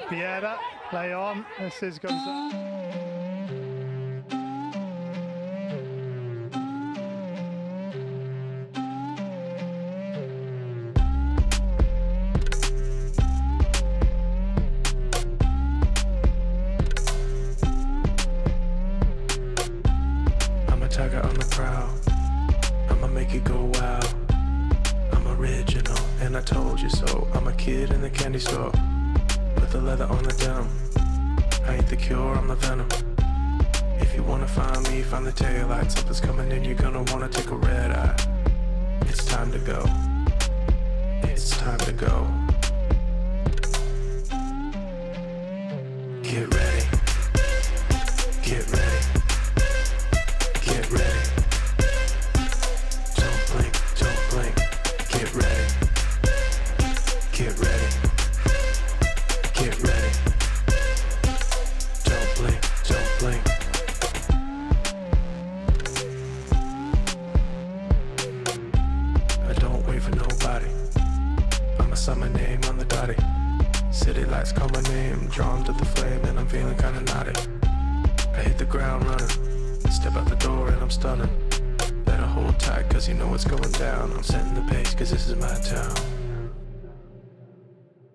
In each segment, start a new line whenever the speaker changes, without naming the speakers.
Piera, play on. This is Gonzalez.
I'm a tiger on the prowl. I'ma make it go wild. I'm original, and I told you so. I'm a kid in the candy store. Put the leather on the denim. I ain't the cure, I'm the venom. If you wanna find me, find the taillight. Something's coming in, you're gonna wanna take a red eye. It's time to go. It's time to go. Get ready. Get ready. Get ready. Don't blink, don't blink. Get ready. Get ready. Get ready. Don't blink, don't blink. I don't wait for nobody. I'm a summer name on the dotty. City lights call my name, drawn to the flame, and I'm feeling kinda naughty. I hit the ground running, step out the door and I'm stunning. Better hold tight cause you know what's going down. I'm setting the pace cause this is my town.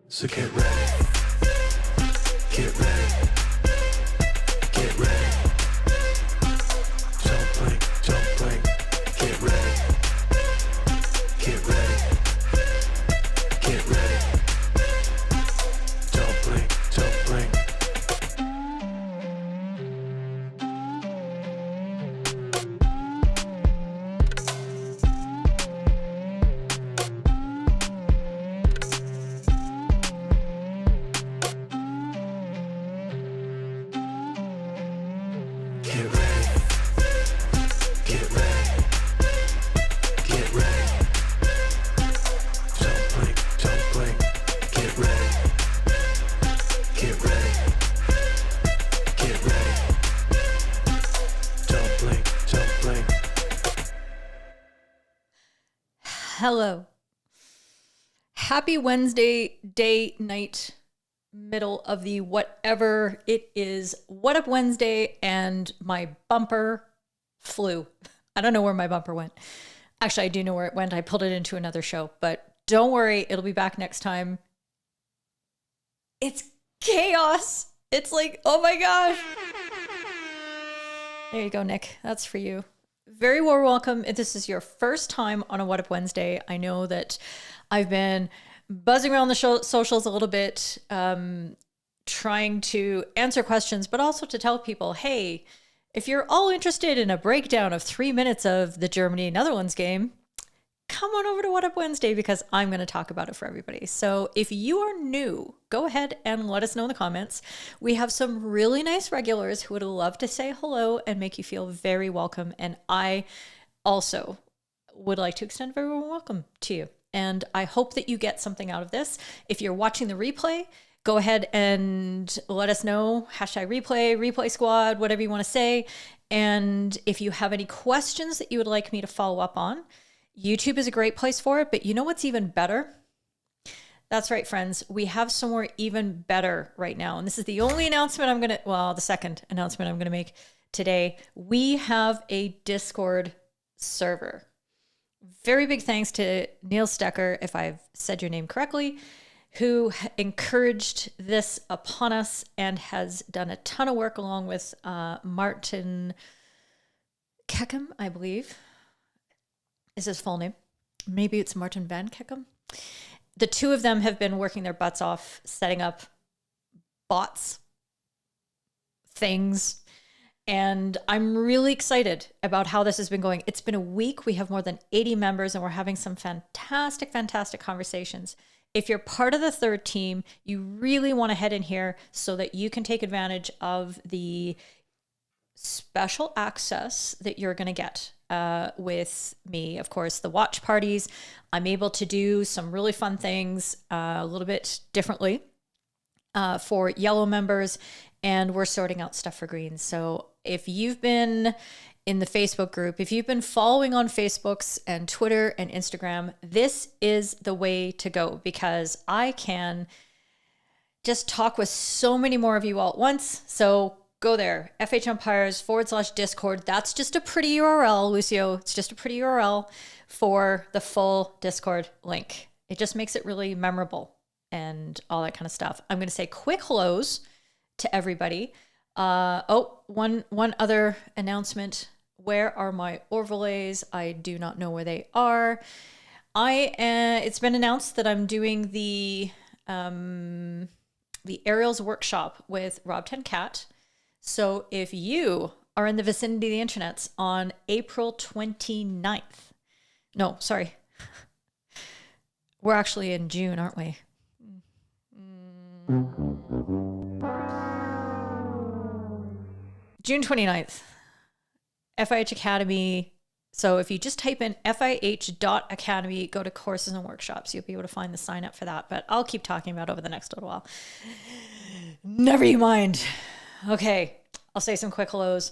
So get ready. Get ready. Get ready. Don't blink, don't blink. Get ready. Get ready. Get ready. Don't blink, don't blink. Get ready. Get ready. Get ready. Don't blink, don't blink. Get ready. Get ready. Get ready. Don't blink, don't blink.
Hello. Happy Wednesday, day, night, middle of the whatever it is. What Up Wednesday, and my bumper flew. I don't know where my bumper went. Actually, I do know where it went. I pulled it into another show, but don't worry, it'll be back next time. It's chaos. It's like, oh my gosh. There you go, Nick. That's for you. Very warm welcome. If this is your first time on a What Up Wednesday, I know that I've been buzzing around the socials a little bit, trying to answer questions, but also to tell people, hey, if you're all interested in a breakdown of 3 minutes of the Germany-Netherlands game, come on over to What Up Wednesday because I'm going to talk about it for everybody. So if you are new, go ahead and let us know in the comments. We have some really nice regulars who would love to say hello and make you feel very welcome. And I also would like to extend a very warm welcome to you. And I hope that you get something out of this. If you're watching the replay, go ahead and let us know. Hashtag replay squad, whatever you want to say. And if you have any questions that you would like me to follow up on, YouTube is a great place for it. But you know what's even better? That's right, friends. We have somewhere even better right now. And this is the only announcement the second announcement I'm going to make today. We have a Discord server. Very big thanks to Neil Stecker, if I've said your name correctly, who encouraged this upon us and has done a ton of work along with Martin Keckham, I believe, is his full name. Maybe it's Martin Van Keckham. The two of them have been working their butts off, setting up bots, things, and I'm really excited about how this has been going. It's been a week. We have more than 80 members, and we're having some fantastic, fantastic conversations. If you're part of the third team, you really want to head in here so that you can take advantage of the special access that you're going to get with me. Of course, the watch parties. I'm able to do some really fun things a little bit differently for yellow members, and we're sorting out stuff for green. So if you've been in the Facebook group, if you've been following on Facebooks and Twitter and Instagram, this is the way to go, because I can just talk with so many more of you all at once. So go there, FHumpires/Discord. That's just a pretty URL, Lucio. It's just a pretty URL for the full Discord link. It just makes it really memorable and all that kind of stuff. I'm going to say quick hellos to everybody. One other announcement. Where are my overlays? I do not know where they are. It's been announced that I'm doing the Aerials workshop with Rob 10 Cat. So if you are in the vicinity of the internets on April 29th, no, sorry. We're actually in June, aren't we? June 29th, FIH Academy. So if you just type in FIH.academy, go to courses and workshops, you'll be able to find the sign up for that. But I'll keep talking about it over the next little while. Never you mind. Okay, I'll say some quick hellos.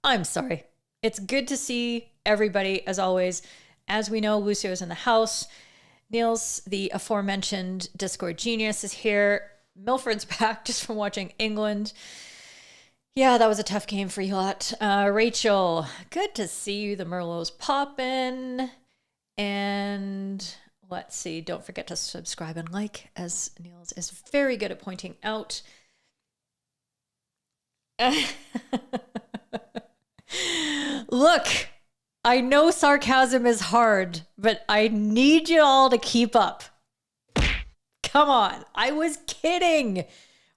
I'm sorry. It's good to see everybody, as always. As we know, Lucio's in the house. Niels, the aforementioned Discord genius, is here. Milford's back just from watching England. Yeah, that was a tough game for you lot. Rachel, good to see you. The Merlot's poppin'. And let's see, don't forget to subscribe and like, as Niels is very good at pointing out. Look, I know sarcasm is hard, but I need you all to keep up. Come on, I was kidding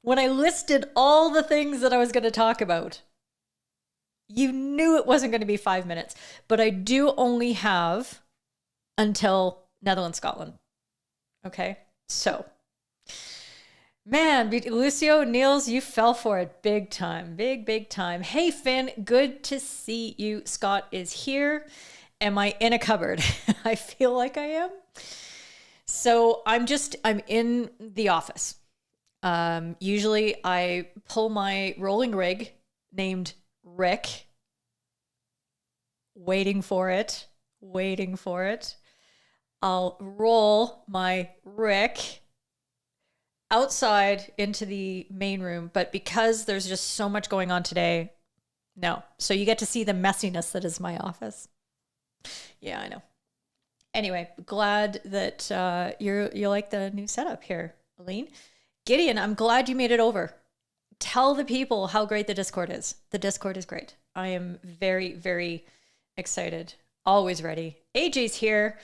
when I listed all the things that I was going to talk about. You knew it wasn't going to be 5 minutes, but I do only have until Netherlands, Scotland. Okay, so man, Lucio, Niels, you fell for it big time, big time. Hey, Finn, good to see you. Scott is here. Am I in a cupboard? I feel like I am. So I'm in the office. Usually I pull my rolling rig named Rick, waiting for it. I'll roll my Rick outside into the main room, but because there's just so much going on today, no. So you get to see the messiness that is my office. Yeah, I know. Anyway, glad that you like the new setup here, Aline. Gideon, I'm glad you made it over. Tell the people how great the Discord is. The Discord is great. I am very, very excited. Always ready. AJ's here.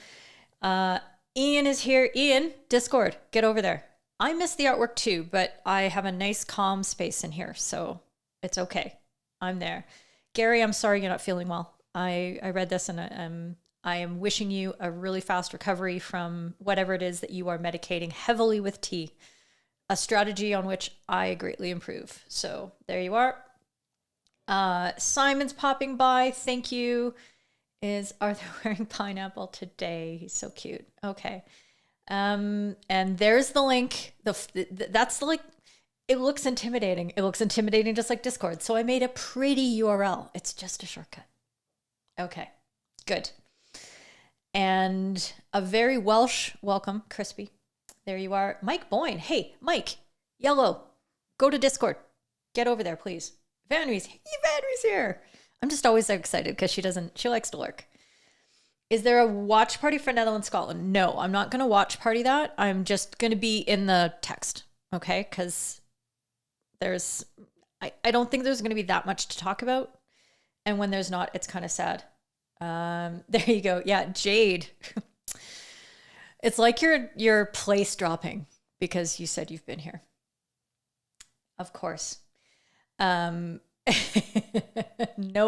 Ian is here. Ian, Discord, get over there. I miss the artwork too, but I have a nice calm space in here, so it's okay. I'm there. Gary, I'm sorry you're not feeling well. I read this and I am wishing you a really fast recovery from whatever it is that you are medicating heavily with tea, a strategy on which I greatly improve. So there you are. Simon's popping by. Thank you. Is Arthur wearing pineapple today? He's so cute. Okay. And there's the link. That's the link. It looks intimidating. It looks intimidating just like Discord. So I made a pretty URL. It's just a shortcut. Okay, good. And a very Welsh welcome, Crispy. There you are. Mike Boyne. Hey, Mike, Yellow, go to Discord. Get over there, please. Vanry's here. I'm just always so excited because she likes to lurk. Is there a watch party for Netherlands, Scotland? No, I'm not going to watch party that. I'm just going to be in the text, okay? Because I don't think there's going to be that much to talk about. And when there's not, it's kind of sad. There you go. Yeah, Jade. It's like you're place dropping because you said you've been here. Of course. No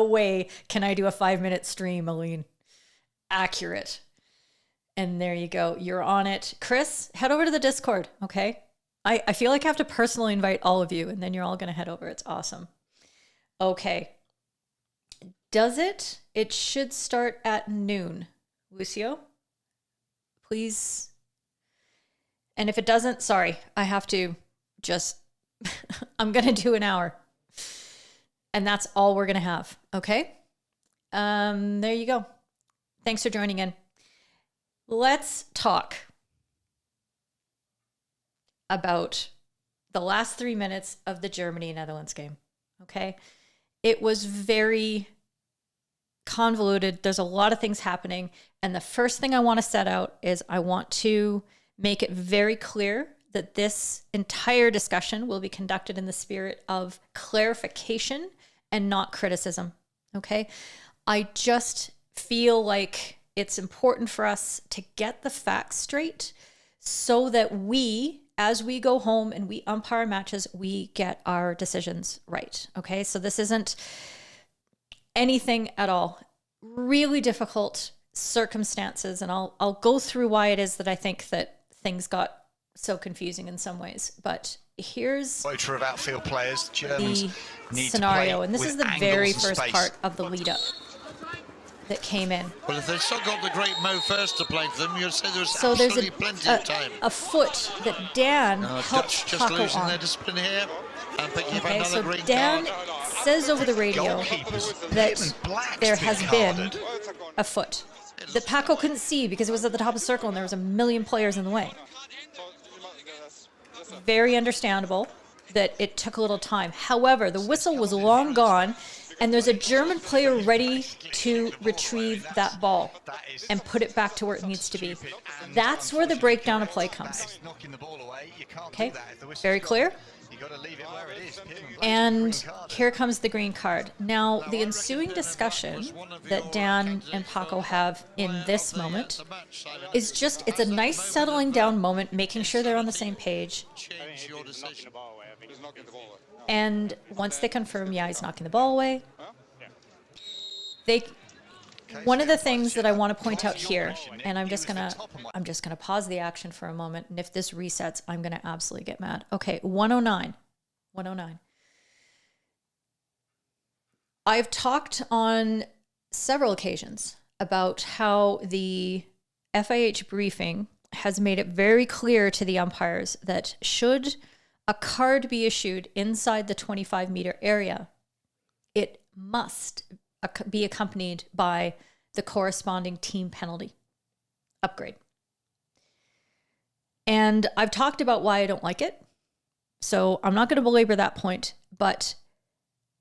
way can I do a 5-minute stream, Aline. Accurate. And there you go. You're on it. Chris, head over to the Discord, okay? I feel like I have to personally invite all of you, and then you're all going to head over. It's awesome. Okay. Does it? It should start at noon. Lucio, please. And if it doesn't, sorry, I have to just, I'm going to do an hour. And that's all we're going to have. Okay. There you go. Thanks for joining in. Let's talk. about the last 3 minutes of the Germany-Netherlands game. Okay. It was very convoluted. There's a lot of things happening. And the first thing I want to set out is I want to make it very clear that this entire discussion will be conducted in the spirit of clarification and not criticism. Okay. I just feel like it's important for us to get the facts straight so that we, as we go home and we umpire matches, we get our decisions right. Okay. So this isn't anything at all. Really difficult circumstances. And I'll go through why it is that I think that things got so confusing in some ways. But here's
Quota of outfield players. Germans
the
need
scenario.
to play
And this
with
is the
angles
very
and
first
space.
part of the lead up that came in.
Well, if they've still got the great Mo first to play for them, you'd say there's
So there's
absolutely plenty of time.
a foot that Dan helped
Dutch just
Paco
losing
on.
their discipline here and picking up
Okay,
another
so
green
Dan
card.
says over the radio
Goalkeepers.
that
Him and Black's
there
been
has been
carded.
a foot that Paco couldn't see because it was at the top of the circle and there was a million players in the way. Very understandable that it took a little time. However, the whistle was long gone and there's a German player ready to retrieve that ball and put it back to where it needs to be. That's where the breakdown of play comes.
Knocking the ball away. You can't
Okay,
do that. If the whistle's
very
gone,
clear.
you got to leave it where it is. Him and Black's
And
green card.
here comes the green card. Now, the ensuing discussion that Dan and Paco have in this moment is just, it's a nice settling down moment, making sure they're on the same page.
Change your decision.
And once they confirm, yeah, he's knocking the ball away. One of the things that I want to point out here, and I'm just gonna pause the action for a moment, and if this resets, I'm gonna absolutely get mad. Okay, 109. I've talked on several occasions about how the FIH briefing has made it very clear to the umpires that should a card be issued inside the 25-meter area, it must be accompanied by the corresponding team penalty upgrade. And I've talked about why I don't like it, so I'm not going to belabor that point, but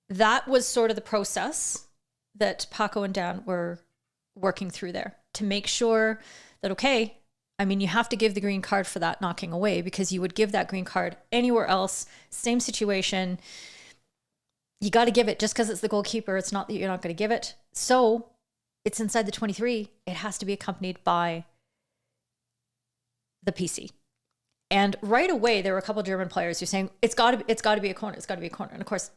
that was sort of the process that Paco and Dan were working through there to make sure that, okay, I mean, you have to give the green card for that knocking away because you would give that green card anywhere else, same situation. You got to give it just because it's the goalkeeper. It's not that you're not going to give it. So it's inside the 23. It has to be accompanied by the PC. And right away, there were a couple of German players who were saying, it's got to be a corner. It's got to be a corner. And of course,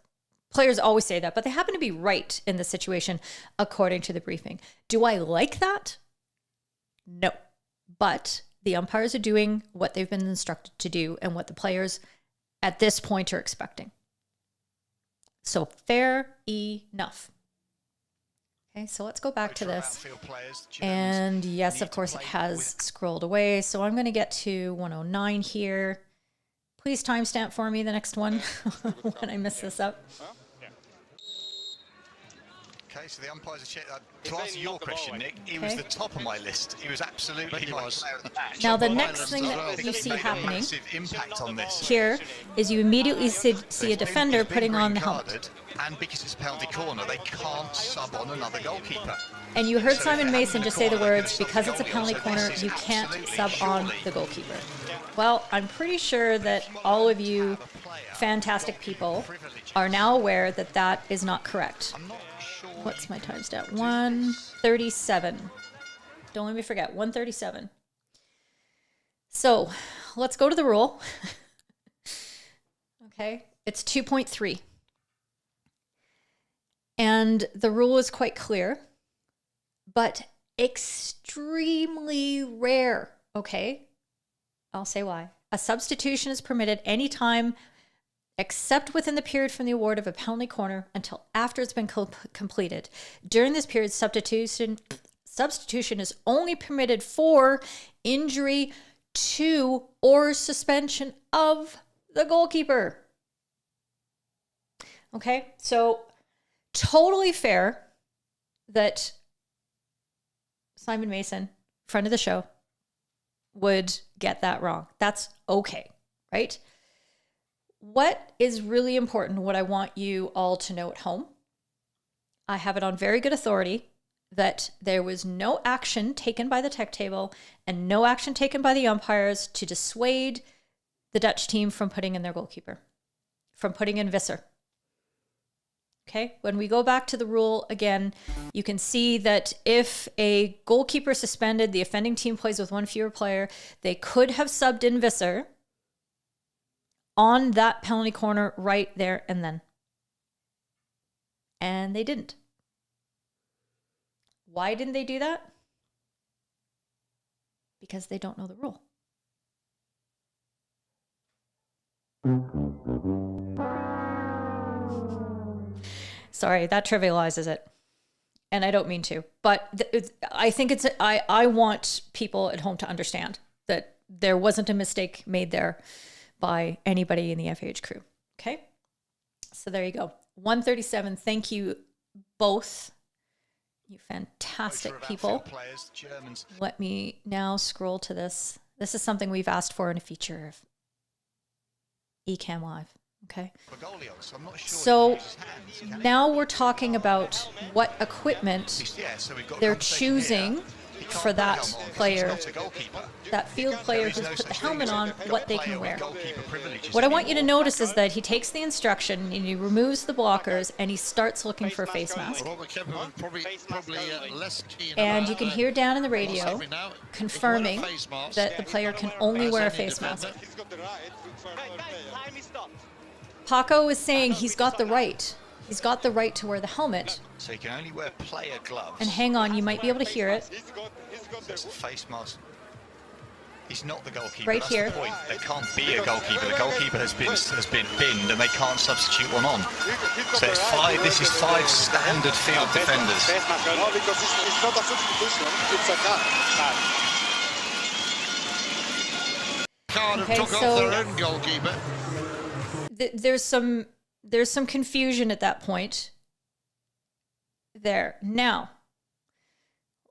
players always say that, but they happen to be right in this situation, according to the briefing. Do I like that? No. But the umpires are doing what they've been instructed to do and what the players at this point are expecting. So fair enough. Okay, so let's go back to this. And yes, of course, it has scrolled away. So I'm going to get to 109 here. Please timestamp for me the next one when I mess this up.
Okay, so the umpires are checking. To answer your question, Nick, he was the top of my list. He was absolutely my player of the match.
Now, the
But
next
I
thing that
think
you
he
see
made a
happening
massive impact on this.
here is you immediately see a
He's
defender
been
putting on
green
the helmet.
carded, and because it's a penalty corner, they can't sub on another goalkeeper.
And you heard
So
Simon
if they
Mason
happen
just
to
say the
corner, they're
words,
gonna
because
sub
it's a
the
penalty
goalie. So
corner,
this is
you can't
absolutely,
sub on
surely.
the goalkeeper. Well, I'm pretty sure that all of you fantastic people are now aware that that is not correct.
I'm not sure.
What's my timestamp? 137. Don't let me forget, 137. So let's go to the rule. Okay, it's 2.3. And the rule is quite clear, but extremely rare. Okay, I'll say why. A substitution is permitted anytime except within the period from the award of a penalty corner until after it's been completed. During this period, substitution is only permitted for injury to or suspension of the goalkeeper. Okay, so totally fair that Simon Mason, friend of the show, would get that wrong. That's okay, right? What is really important, what I want you all to know at home, I have it on very good authority that there was no action taken by the tech table and no action taken by the umpires to dissuade the Dutch team from putting in their goalkeeper, from putting in Visser. Okay, when we go back to the rule again, you can see that if a goalkeeper suspended, the offending team plays with one fewer player, they could have subbed in Visser on that penalty corner right there and then. And they didn't. Why didn't they do that? Because they don't know the rule. Sorry, that trivializes it. And I don't mean to. But I think I want people at home to understand that there wasn't a mistake made there by anybody in the FAH crew. Okay? So there you go. 137. Thank you both. You fantastic people.
Players, Germans.
Let me now scroll to this. This is something we've asked for in a feature of eCam Live. Okay.
So I'm not sure
so now we're talking about what equipment they're choosing for that player, that field player who's put the helmet on, what they can wear. What I want you to notice is that he takes the instruction and he removes the blockers and he starts looking for a face mask. And you can hear down in the radio confirming that the player can only wear a face mask. Paco is saying he's got the right. He's got the right to wear the helmet.
So he can only wear player gloves.
And hang on, you might be able to hear it.
That's a face mask. He's not the goalkeeper.
Right
That's
here.
The point. There can't be a goalkeeper. The goalkeeper has been binned, and they can't substitute one on. So it's five. This is 5 standard field defenders.
No, because it's not a substitution. It's a card.
Cardiff
Okay,
took
so
off their own goalkeeper.
There's some confusion at that point. There. Now,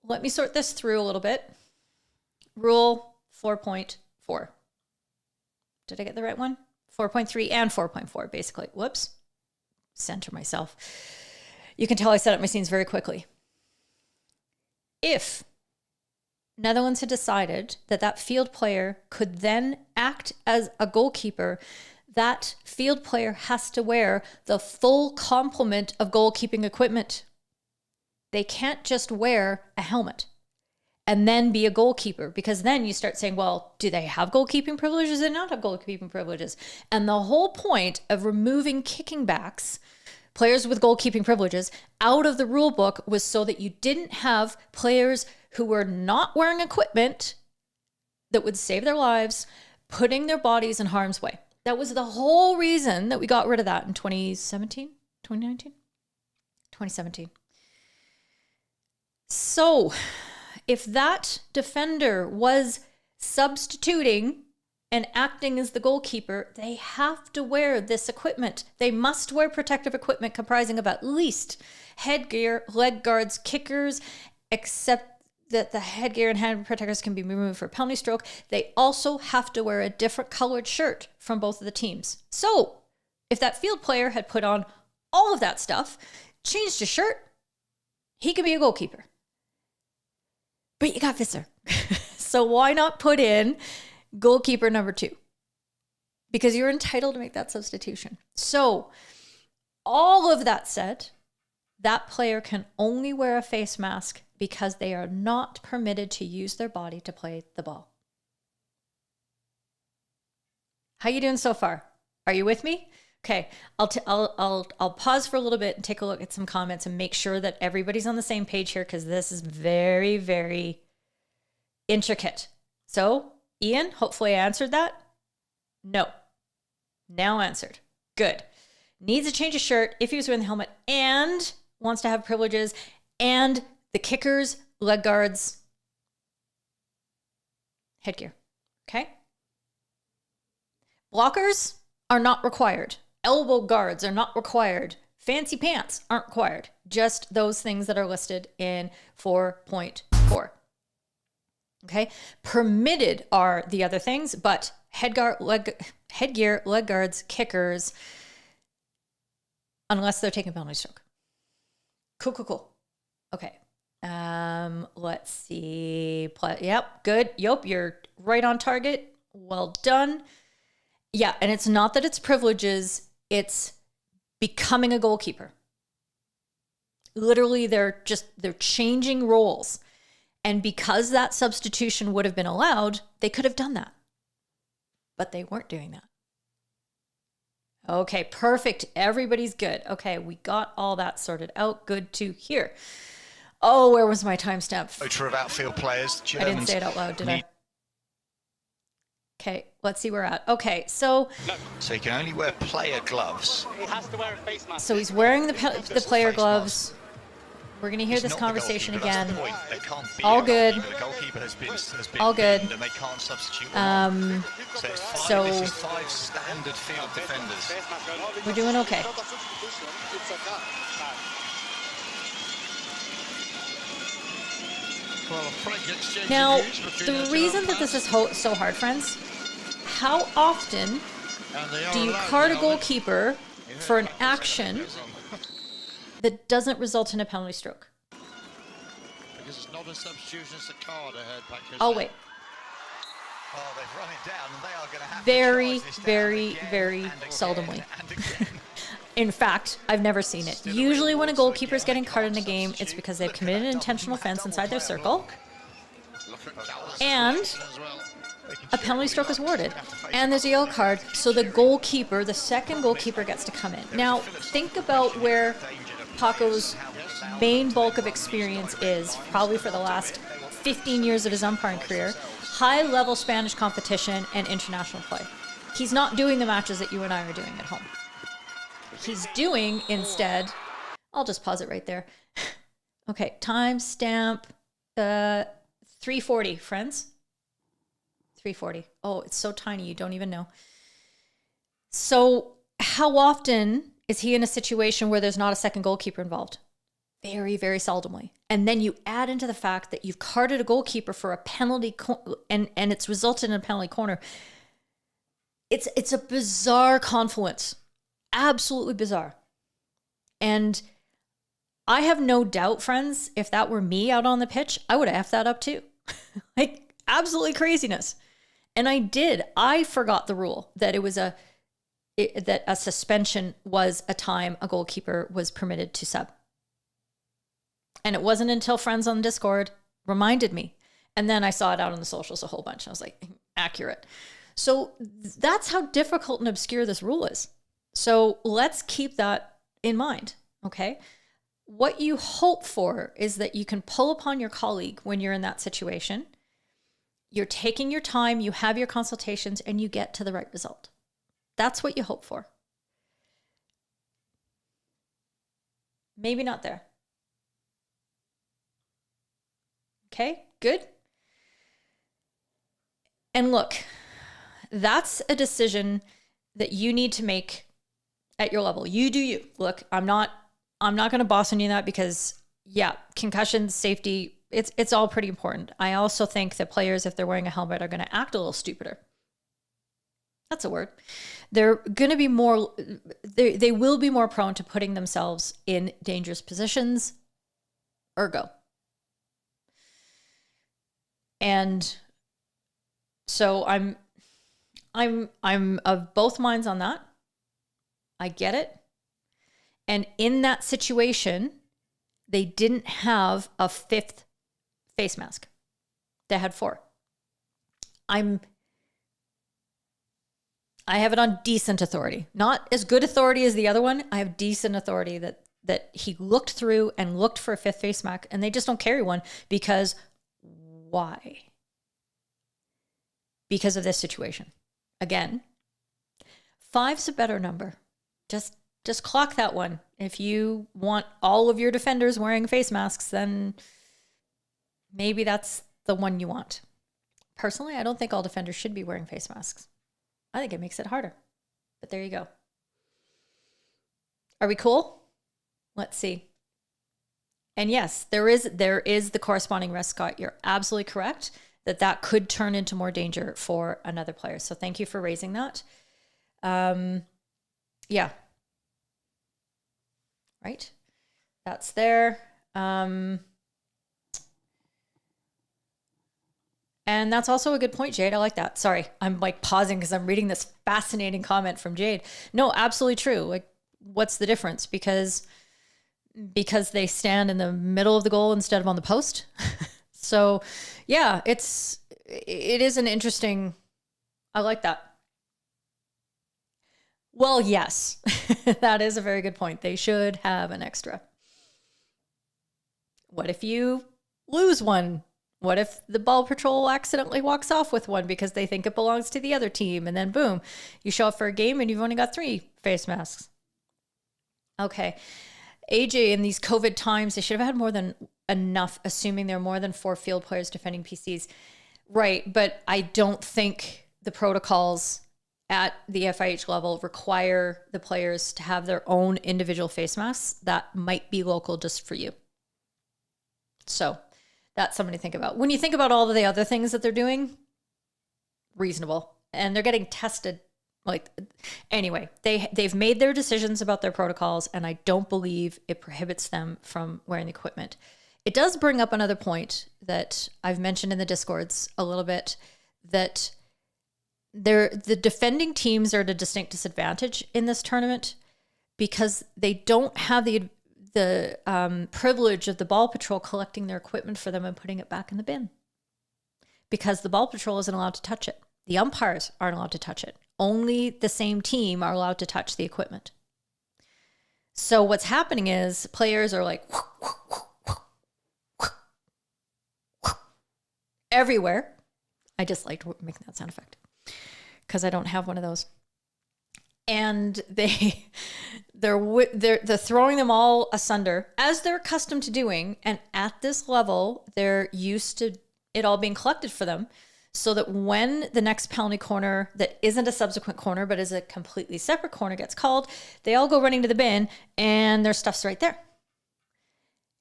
let me sort this through a little bit. Rule 4.4. Did I get the right one? 4.3 and 4.4, basically. Whoops. Center myself. You can tell I set up my scenes very quickly. If Netherlands had decided that that field player could then act as a goalkeeper, that field player has to wear the full complement of goalkeeping equipment. They can't just wear a helmet and then be a goalkeeper, because then you start saying, well, do they have goalkeeping privileges? Do they not have goalkeeping privileges? And the whole point of removing kicking backs, players with goalkeeping privileges, out of the rule book was so that you didn't have players who were not wearing equipment that would save their lives, putting their bodies in harm's way. That was the whole reason that we got rid of that in 2017, 2019, 2017. So if that defender was substituting and acting as the goalkeeper, they have to wear this equipment. They must wear protective equipment comprising of at least headgear, leg guards, kickers, except that the headgear and hand protectors can be removed for penalty stroke. They also have to wear a different colored shirt from both of the teams. So if that field player had put on all of that stuff, changed his shirt, he could be a goalkeeper. But you got Visser. So why not put in goalkeeper number 2? Because you're entitled to make that substitution. So all of that said, that player can only wear a face mask because they are not permitted to use their body to play the ball. How you doing so far? Are you with me? Okay, I'll pause for a little bit and take a look at some comments and make sure that everybody's on the same page here, because this is very, very intricate. So, Ian, hopefully I answered that. No. Now answered. Good. Needs to change his shirt if he was wearing the helmet and wants to have privileges, and the kickers, leg guards, headgear. Okay? Blockers are not required. Elbow guards are not required. Fancy pants aren't required. Just those things that are listed in 4.4. Okay? Permitted are the other things, but headgear, leg guards, kickers, unless they're taking penalty stroke. Cool. Okay. Let's see. Yep, good. Yep, you're right on target. Well done. Yeah, and it's not that it's privileges, it's becoming a goalkeeper. Literally, they're changing roles. And because that substitution would have been allowed, they could have done that. But they weren't doing that. Okay, perfect. Everybody's good. Okay, we got all that sorted out. Good to hear. Oh, where was my timestamp?
Motor of outfield players.
I didn't say it out loud, did I? Okay, let's see where we're at. Okay, so
he can only wear player gloves.
He has to wear a face mask.
So he's wearing the player
face
gloves. We're going to hear
He's
this
not the
conversation
goalkeeper, that's
again.
the point. There can't be
All
a
good.
goalkeeper. The goalkeeper has been
All good.
pinned and they can't substitute one on. So it's this is 5 standard field defenders.
We're doing okay.
It's not a substitution, it's a cut.
Well, a frank exchange
Now,
of views between
the
two
reason that this
umpires.
is so hard, friends, how often
And they are
do you
allowed
card a
now,
goalkeeper for an action that doesn't result in a penalty stroke?
because it's not a substitution, it's a card ahead back.
Oh, wait.
Oh, they've run it down and they are going to have
Very,
to charge this down
very,
again
very
and again
seldomly.
and again.
In fact, I've never seen it. Usually when a goalkeeper is getting carded in a game, it's because they've committed an intentional offense inside their circle and a penalty stroke is awarded. And there's a yellow card, so the goalkeeper, the second goalkeeper, gets to come in. Now, think about where Paco's main bulk of experience is, probably for the last 15 years of his umpiring career, high-level Spanish competition and international play. He's not doing the matches that you and I are doing at home. He's doing, instead, I'll just pause it right there. Okay, timestamp 3:40, friends. 3:40. Oh, it's so tiny, you don't even know. So how often is he in a situation where there's not a second goalkeeper involved? Very, very seldomly. And then you add into the fact that you've carded a goalkeeper for a penalty and it's resulted in a penalty corner. It's a bizarre confluence. Absolutely bizarre. And I have no doubt, friends, if that were me out on the pitch, I would have effed that up too. Like, absolutely craziness. And I did. I forgot the rule that that a suspension was a time a goalkeeper was permitted to sub. And it wasn't until friends on Discord reminded me. And then I saw it out on the socials a whole bunch. I was like, accurate. So that's how difficult and obscure this rule is. So let's keep that in mind, okay? What you hope for is that you can pull upon your colleague when you're in that situation. You're taking your time, you have your consultations, and you get to the right result. That's what you hope for. Maybe not there. Okay, good. And look, that's a decision that you need to make at your level. You do you. Look, I'm not going to boss on you that because, yeah, concussions, safety, it's all pretty important. I also think that players, if they're wearing a helmet, are going to act a little stupider. That's a word. They're going to be more, they will be more prone to putting themselves in dangerous positions, ergo. And so I'm of both minds on that. I get it. And in that situation, they didn't have a fifth face mask. They had 4. I have it on decent authority. Not as good authority as the other one. I have decent authority that he looked through and looked for a fifth face mask, and they just don't carry one because why? Because of this situation. Again, 5's a better number. Just clock that one. If you want all of your defenders wearing face masks, then maybe that's the one you want. Personally, I don't think all defenders should be wearing face masks. I think it makes it harder. But there you go. Are we cool? Let's see. And yes, there is the corresponding risk, Scott. You're absolutely correct. that could turn into more danger for another player. So thank you for raising that. Yeah. Right. That's there. And that's also a good point, Jade. I like that. Sorry, I'm like pausing because I'm reading this fascinating comment from Jade. No, absolutely true. Like, what's the difference? Because they stand in the middle of the goal instead of on the post. So yeah, it is an interesting, I like that. Well, yes, that is a very good point. They should have an extra. What if you lose one? What if the ball patrol accidentally walks off with one because they think it belongs to the other team? And then boom, you show up for a game and you've only got 3 face masks. Okay. AJ, in these COVID times, they should have had more than enough, assuming there are more than 4 field players defending PCs. Right. But I don't think the protocols at the FIH level require the players to have their own individual face masks that might be local just for you. So that's something to think about. When you think about all of the other things that they're doing, reasonable. And they're getting tested. Like, anyway, they've made their decisions about their protocols, and I don't believe it prohibits them from wearing the equipment. It does bring up another point that I've mentioned in the Discords a little bit, that the defending teams are at a distinct disadvantage in this tournament because they don't have the privilege of the ball patrol collecting their equipment for them and putting it back in the bin, because the ball patrol isn't allowed to touch it. The umpires aren't allowed to touch it. Only the same team are allowed to touch the equipment. So what's happening is players are like everywhere. I just liked making that sound effect because I don't have one of those. And they're throwing them all asunder, as they're accustomed to doing. And at this level, they're used to it all being collected for them, so that when the next penalty corner that isn't a subsequent corner but is a completely separate corner gets called, they all go running to the bin and their stuff's right there.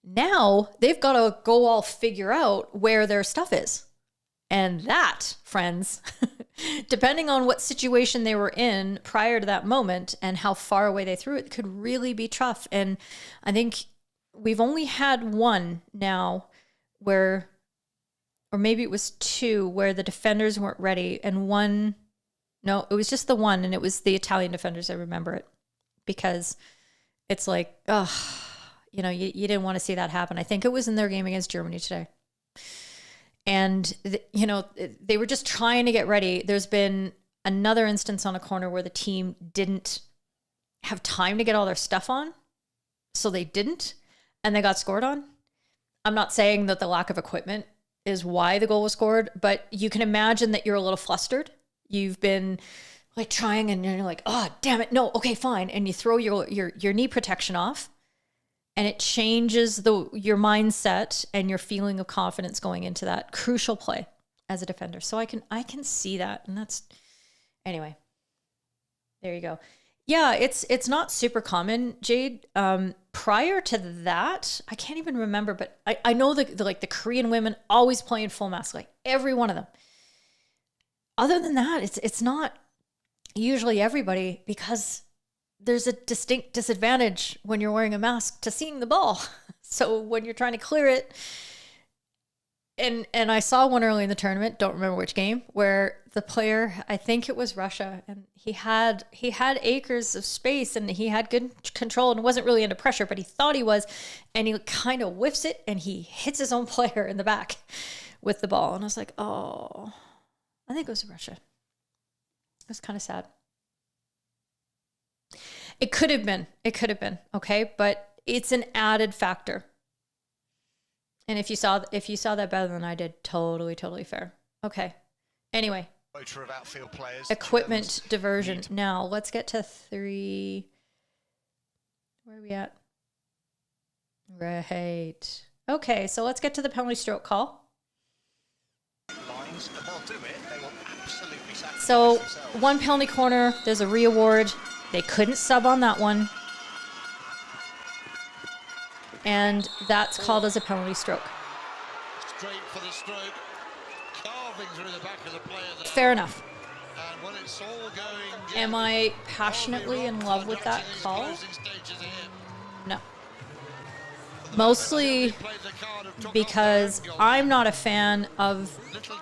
Now they've got to go all figure out where their stuff is. And that, friends, depending on what situation they were in prior to that moment and how far away they threw it, could really be tough. And I think we've only had one now where, or maybe it was 2, where the defenders weren't ready. And one, no, it was just the one. And it was the Italian defenders. I remember it because it's like, oh, you know, you didn't want to see that happen. I think it was in their game against Germany today. And, you know, they were just trying to get ready. There's been another instance on a corner where the team didn't have time to get all their stuff on. So they didn't, and they got scored on. I'm not saying that the lack of equipment is why the goal was scored, but you can imagine that you're a little flustered. You've been like trying and you're like, oh, damn it. No. Okay, fine. And you throw your knee protection off. And it changes your mindset and your feeling of confidence going into that crucial play as a defender. So I can see that. And that's, anyway, there you go. Yeah, it's not super common, Jade. Prior to that, I can't even remember, but I know the Korean women always play in full mask, like every one of them. Other than that, it's not usually everybody, because there's a distinct disadvantage when you're wearing a mask to seeing the ball. So when you're trying to clear it, and I saw one early in the tournament, don't remember which game, where the player, I think it was Russia, and he had acres of space and he had good control and wasn't really under pressure, but he thought he was, and he kind of whiffs it and he hits his own player in the back with the ball. And I was like, oh, I think it was Russia. It was kind of sad. It could have been, okay? But it's an added factor. And if you saw that better than I did, totally fair. Okay. Anyway. Equipment diversion. Now, let's get to 3. Where are we at? Right. Okay, so let's get to the penalty stroke call. So, one penalty corner, there's a re-award. They couldn't sub on that one. And that's called as a penalty stroke.
Straight for the stroke. carving through the back of the player there.
Fair enough.
And when it's all going,
Am I passionately in love with that call? No. Mostly because I'm not a fan of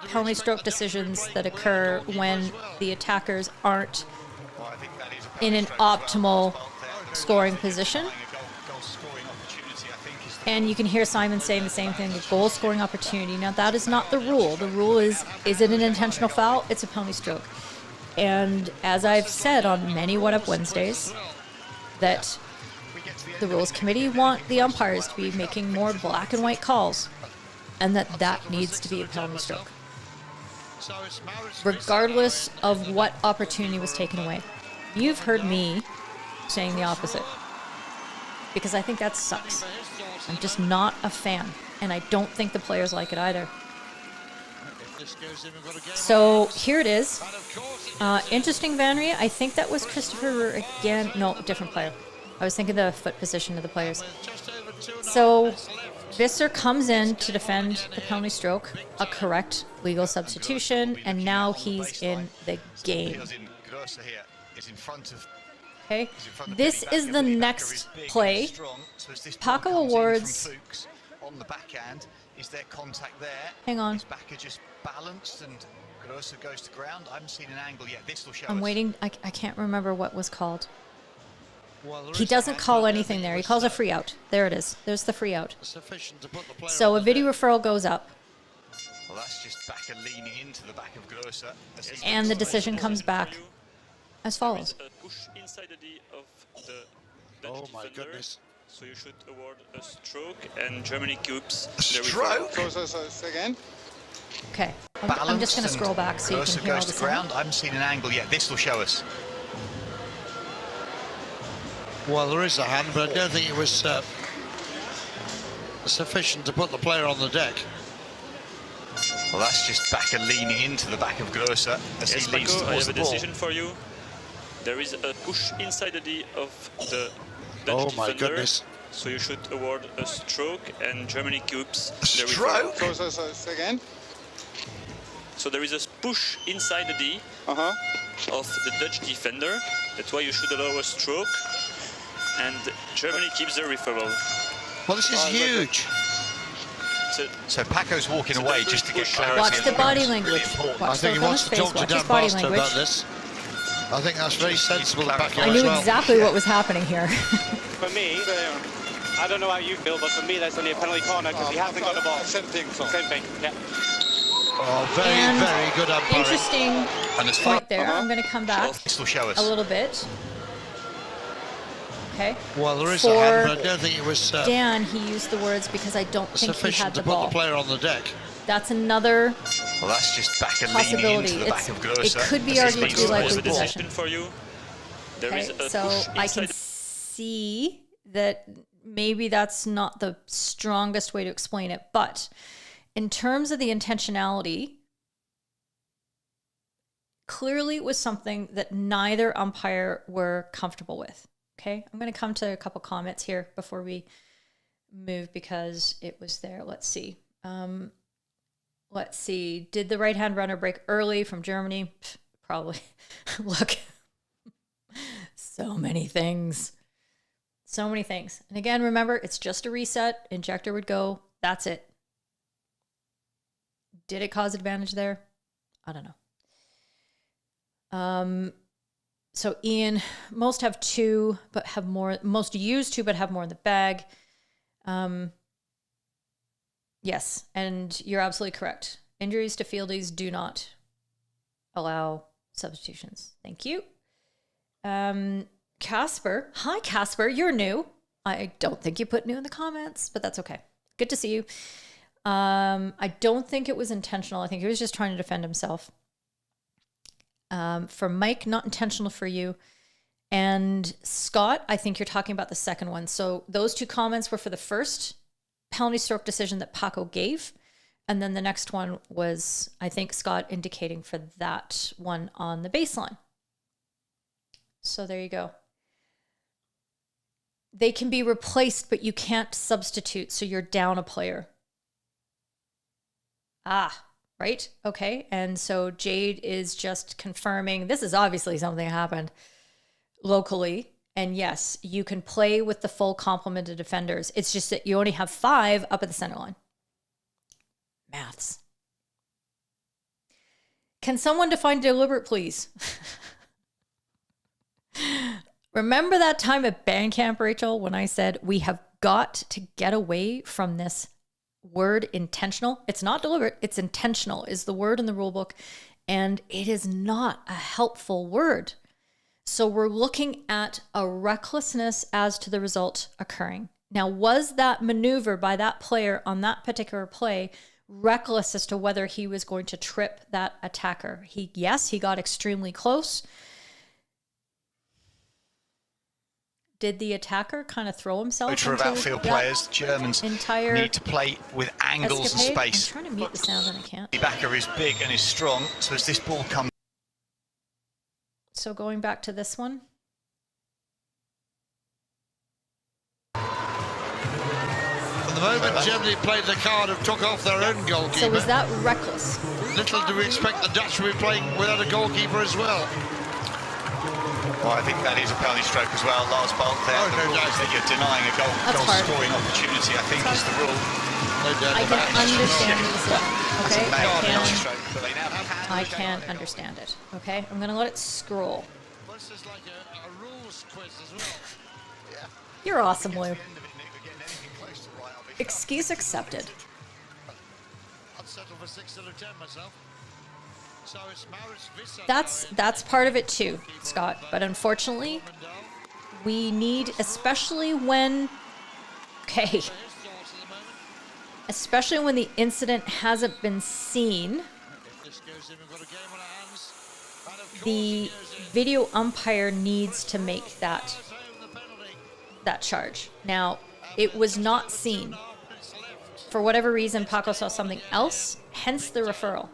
penalty stroke decisions that occur when the attackers aren't in an optimal scoring position. And you can hear Simon saying the same thing, the goal scoring opportunity. Now, that is not the rule. The rule is it an intentional foul? It's a penalty stroke. And as I've said on many What Up Wednesdays, that the rules committee want the umpires to be making more black and white calls, and that needs to be a penalty stroke, regardless of what opportunity was taken away. You've heard me saying the opposite, because I think that sucks. I'm just not a fan, and I don't think the players like it either. So here it is. Interesting, Vanry. I think that was Christopher again. No, different player. I was thinking the foot position of the players. So Visser comes in to defend the penalty stroke, a correct legal substitution, and now he's in the game. Okay, this is the next play. Paco awards.
On the backhand, is there contact there?
Hang on.
His back are just balanced and Grossa goes to ground. I haven't seen an angle yet. This will show
I'm
us.
waiting. I can't remember what was called. He doesn't call anything there. He calls a free out. There it is. There's the free out. So a video referral goes up.
Well, that's just Backer leaning into the back of Grossa.
And the decision comes back as follows.
Oh my goodness.
So you should award a stroke, and Germany keeps
a stroke.
So again.
Okay, I'm just going to scroll back so you can hear all the sound.
I haven't seen an angle yet. This will show us.
Well, there is a hand, but I don't think it was sufficient to put the player on the deck.
Well, that's just Backer leaning into the back of Grossa as
Yes,
he leans
Paco, I
towards
have
the
a
ball.
decision for you. There is a push inside the D of the Dutch
Oh my
defender,
goodness.
so you should award a stroke, and Germany keeps
A stroke?
So again.
So there is a push inside the D of the Dutch defender. That's why you should allow a stroke, and Germany keeps the referral.
Well, this is huge.
So Paco's walking away just to get clarity.
Watch the body language.
I
Watch
think he
the
wants to
face.
talk to
Watch
Dan
his body
Barstow
language.
about this. I think that's very sensible. Back
I knew exactly what was happening here.
For me, I don't know how you feel, but for me, that's only a penalty corner because he hasn't got the ball.
Same thing.
Same thing, yeah.
Oh, very good umpiring.
Interesting
And as far
point there. I'm going to come back
this will show us.
a little bit. Okay.
Well, there is
For
a hand, but I don't think it was
Dan, he used the words because I don't think he
sufficient
had
to
the
put
ball.
the player on the deck.
That's another
Well, that's just Backer leaning
possibility.
into the back of Grossa.
It could be
as he
argued to
leans
be
I
likely
have a
towards the ball.
possession.
decision for you. There is
Okay,
a
so
push
I can
inside.
see that maybe that's not the strongest way to explain it, but in terms of the intentionality, clearly it was something that neither umpire were comfortable with. Okay, I'm going to come to a couple comments here before we move because it was there. Let's see. Let's see. Did the right-hand runner break early from Germany? Pff, probably. Look, so many things. So many things. And again, remember, it's just a reset. Injector would go. That's it. Did it cause advantage there? I don't know. So Ian, most have two, but have more. Most use two, but have more in the bag. Yes, and you're absolutely correct. Injuries to fieldies do not allow substitutions. Thank you. Casper. Hi, Casper. You're new. I don't think you put new in the comments, but that's okay. Good to see you. I don't think it was intentional. I think he was just trying to defend himself. For Mike, not intentional for you. And Scott, I think you're talking about the second one. So those two comments were for the first penalty stroke decision that Paco gave. And then the next one was, I think, Scott indicating for that one on the baseline. So there you go. They can be replaced, but you can't substitute, so you're down a player. Ah, right? Okay. And so Jade is just confirming this is obviously something happened locally. And yes, you can play with the full complement of defenders. It's just that you only have 5 up at the center line. Maths. Can someone define deliberate, please? Remember that time at band camp, Rachel, when I said we have got to get away from this word intentional? It's not deliberate, it's intentional is the word in the rule book, and it is not a helpful word. So we're looking at a recklessness as to the result occurring. Now, was that maneuver by that player on that particular play reckless as to whether he was going to trip that attacker? Yes, he got extremely close. Did the attacker kind of throw himself
Motor of
into
outfield
that
players. Germans
entire
need to play with angles
escapade?
and space.
I'm trying to mute the sound and I can't.
The backer is big and is strong, so as this ball comes.
So going back to this one.
At the moment, Germany played the card and took off their own goalkeeper.
So was that reckless?
Little do we expect the Dutch to be playing without a goalkeeper as well.
Well, I think that is a penalty stroke as well. Last bolt there. The rule is that you're denying a goal scoring opportunity, I think is the rule.
I can understand the decision, okay?
I
I can understand it, okay? I'm going to let it scroll.
This is like a rules quiz as well.
You're awesome, Lou. Excuse accepted.
I'd settle for 6 out of 10 myself. So it's Maurits Visser.
That's part of it too, Scott. But unfortunately, we need, especially when the incident hasn't been seen, the video umpire needs to make that charge. Now, it was not seen. For whatever reason, Paco saw something else, hence the referral.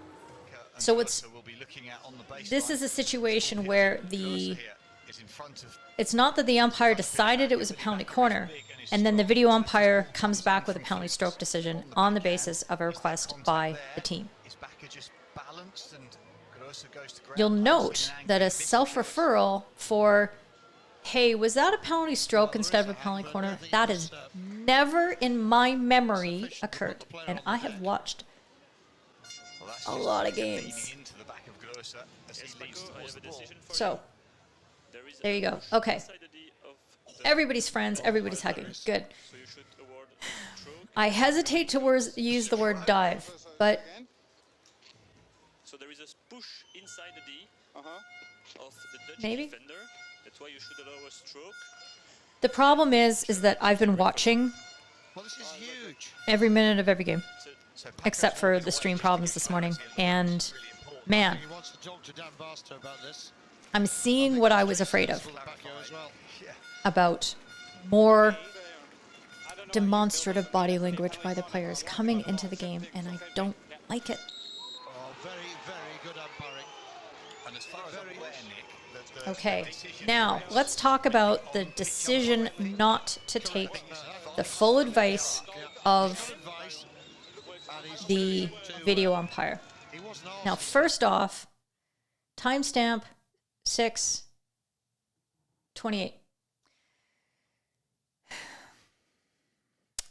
So this is a situation where it's not that the umpire decided it was a penalty corner, and then the video umpire comes back with a penalty stroke decision on the basis of a request by the team. You'll note that a self-referral for, hey, was that a penalty stroke instead of a penalty corner? That has never in my memory occurred. And I have watched a lot of games. So, there you go. Okay. Everybody's friends, everybody's hugging. Good. I hesitate to use the word dive, but
so there is a push inside the D of the Dutch
maybe
defender. That's why you should allow a stroke.
The problem is that I've been watching every minute of every game, except for the stream problems this morning. And man, I'm seeing what I was afraid of, about more demonstrative body language by the players coming into the game, and I don't like it. Okay, now let's talk about the decision not to take the full advice of the video umpire. Now, first off, timestamp 6:28.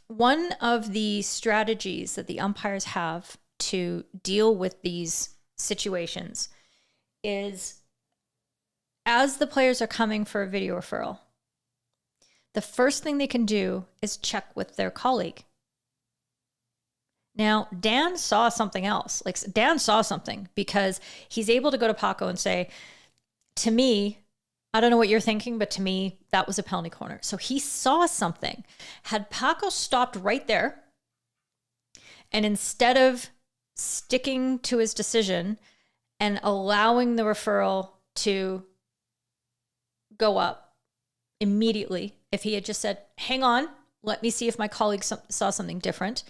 One of the strategies that the umpires have to deal with these situations is, as the players are coming for a video referral, the first thing they can do is check with their colleague. Now, Dan saw something else. Like, Dan saw something because he's able to go to Paco and say, to me, I don't know what you're thinking, but to me, that was a penalty corner. So he saw something. Had Paco stopped right there, and instead of sticking to his decision and allowing the referral to go up immediately, if he had just said, hang on, let me see if my colleague saw something different.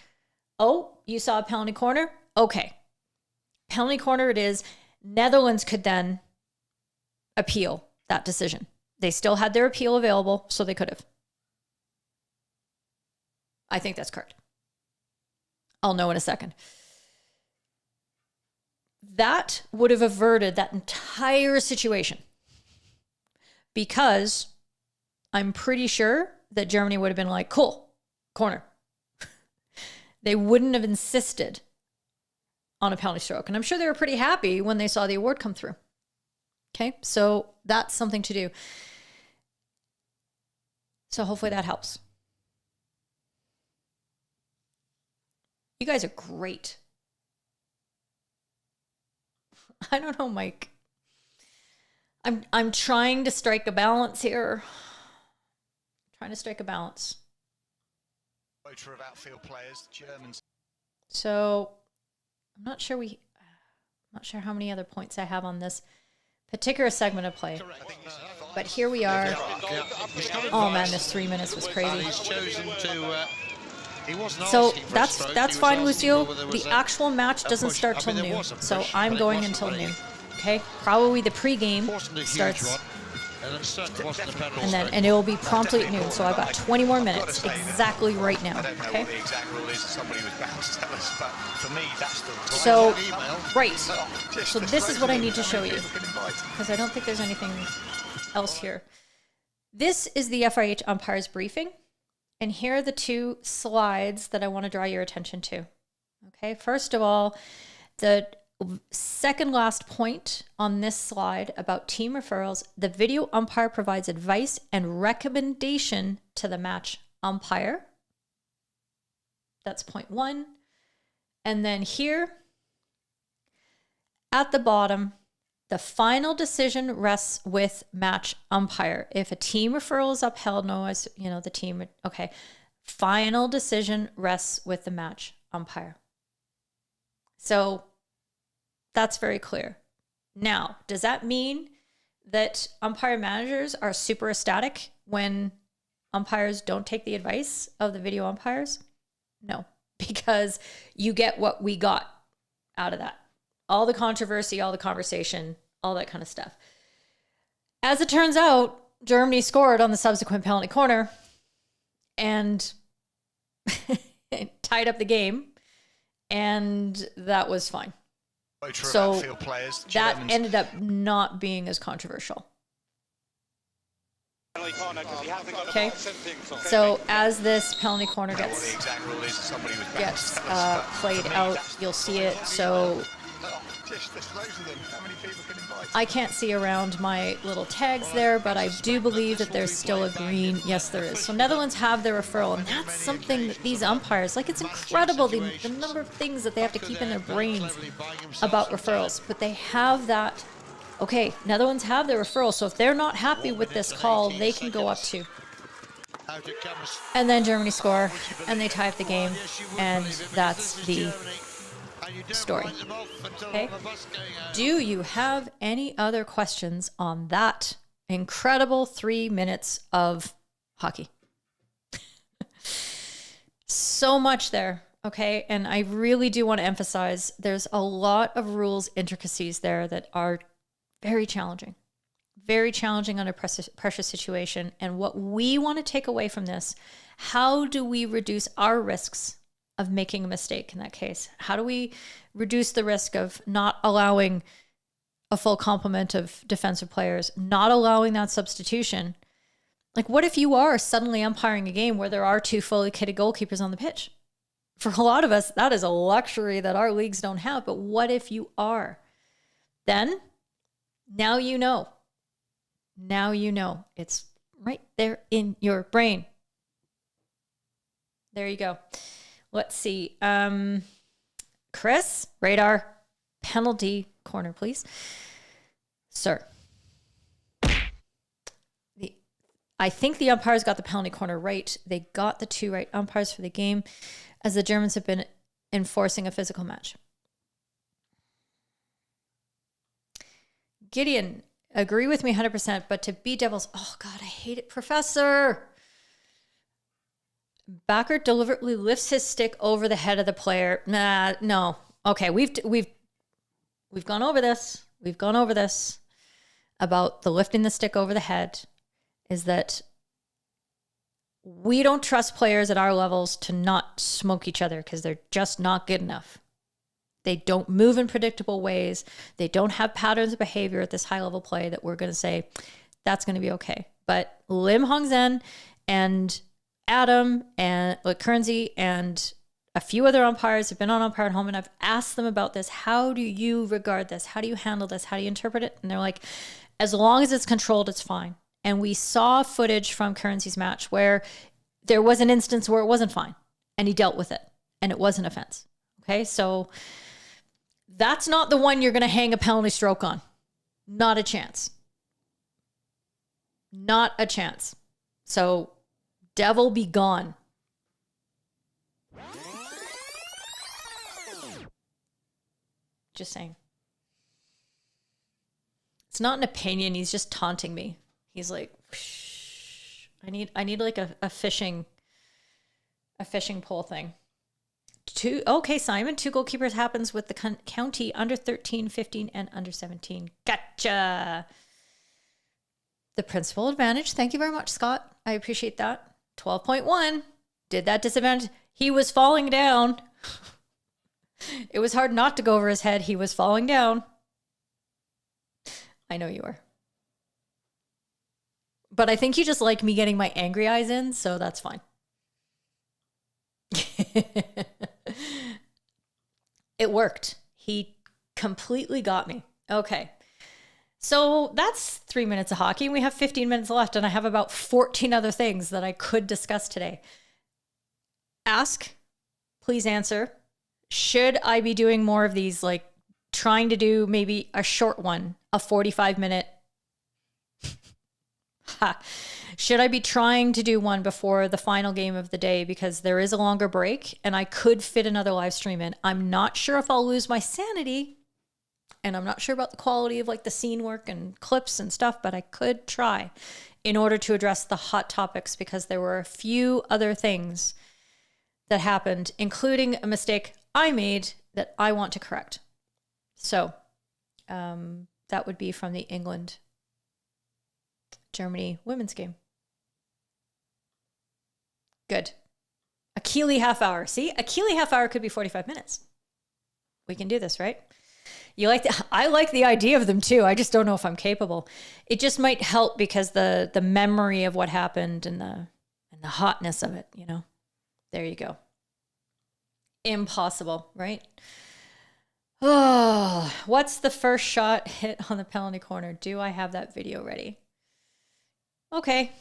Oh, you saw a penalty corner? Okay. Penalty corner it is. Netherlands could then appeal that decision. They still had their appeal available, so they could have. I think that's correct. I'll know in a second. that would have averted that entire situation, because I'm pretty sure that Germany would have been like, cool, corner. They wouldn't have insisted on a penalty stroke. And I'm sure they were pretty happy when they saw the award come through. Okay, so that's something to do. So hopefully that helps. You guys are great. I don't know, Mike. I'm trying to strike a balance here. Trying to strike a balance.
Of outfield players, Germans.
So I'm not sure how many other points I have on this particular segment of play. But here we are. Oh man, this 3 minutes was crazy. So that's fine, Lucio. The actual match doesn't start till noon, so I'm going until noon. Okay, probably the pregame starts, and it will be promptly at noon. So I've got 20 more minutes, exactly right now. Okay. So right. So this is what I need to show you, because I don't think there's anything else here. This is the FIH umpires briefing. And here are the two slides that I want to draw your attention to. Okay, first of all, the second last point on this slide about team referrals, the video umpire provides advice and recommendation to the match umpire. That's point one. And then here at the bottom, the final decision rests with match umpire. If a team referral is upheld, no, as you know, the team, okay. Final decision rests with the match umpire. So that's very clear. Now, does that mean that umpire managers are super ecstatic when umpires don't take the advice of the video umpires? No, because you get what we got out of that. All the controversy, all the conversation, all that kind of stuff. As it turns out, Germany scored on the subsequent penalty corner and tied up the game, and that was fine. So that ended up not being as controversial. Okay, so as this penalty corner gets played out, you'll see it. So I can't see around my little tags there, but I do believe that there's still a green. Yes, there is. So Netherlands have their referral, and that's something that these umpires, like, it's incredible the number of things that they have to keep in their brains about referrals, but they have that. Okay, Netherlands have their referral, so if they're not happy with this call, they can go up to. And then Germany score, and they tie up the game, and that's the story. Okay. Do you have any other questions on that incredible 3 minutes of hockey? So much there. Okay. And I really do want to emphasize there's a lot of rules intricacies there that are very challenging under pressure situation. And what we want to take away from this, how do we reduce our risks of making a mistake in that case? How do we reduce the risk of not allowing a full complement of defensive players, not allowing that substitution? Like, what if you are suddenly umpiring a game where there are two fully kitted goalkeepers on the pitch? For a lot of us, that is a luxury that our leagues don't have. But what if you are? Then, now you know. Now you know. It's right there in your brain. There you go. Let's see. Chris, radar, penalty corner, please. Sir. I think the umpires got the penalty corner right. They got the two right umpires for the game, as the Germans have been enforcing a physical match. Gideon, agree with me 100%, but to be Devils, oh God, I hate it. Professor. Backer deliberately lifts his stick over the head of the player. No. Okay, we've gone over this. We've gone over this about the lifting the stick over the head. Is that we don't trust players at our levels to not smoke each other because they're just not good enough. They don't move in predictable ways. They don't have patterns of behavior at this high level play that we're going to say that's going to be okay. But Lim Hong Zhen and Adam and Currency and a few other umpires have been on Umpire at Home, and I've asked them about this. How do you regard this? How do you handle this? How do you interpret it? And they're like, as long as it's controlled, it's fine. And we saw footage from Currency's match where there was an instance where it wasn't fine, and he dealt with it, and it was an offense. Okay, so that's not the one you're going to hang a penalty stroke on. Not a chance. Not a chance. So, devil be gone. Just saying. It's not an opinion. He's just taunting me. He's like, whoosh. I need like a fishing pole thing. Okay, Simon, 2 goalkeepers happens with the county under 13, 15, and under 17. Gotcha. The principal advantage. Thank you very much, Scott. I appreciate that. 12.1. Did that disadvantage? He was falling down. It was hard not to go over his head. He was falling down. I know you are. But I think you just like me getting my angry eyes in, so that's fine. It worked. He completely got me. Okay. So that's 3 minutes of hockey. We have 15 minutes left, and I have about 14 other things that I could discuss today. Ask, please answer. Should I be doing more of these, like trying to do maybe a short one, a 45-minute? Should I be trying to do one before the final game of the day because there is a longer break and I could fit another live stream in? I'm not sure if I'll lose my sanity, and I'm not sure about the quality of like the scene work and clips and stuff, but I could try in order to address the hot topics because there were a few other things that happened, including a mistake I made that I want to correct. So that would be from the England-Germany women's game. Good. A Keeley half hour. See, a Keeley half hour could be 45 minutes. We can do this, right? I like the idea of them too. I just don't know if I'm capable. It just might help because the memory of what happened and the hotness of it, you know. There you go. Impossible, right? Oh, what's the first shot hit on the penalty corner? Do I have that video ready? Okay,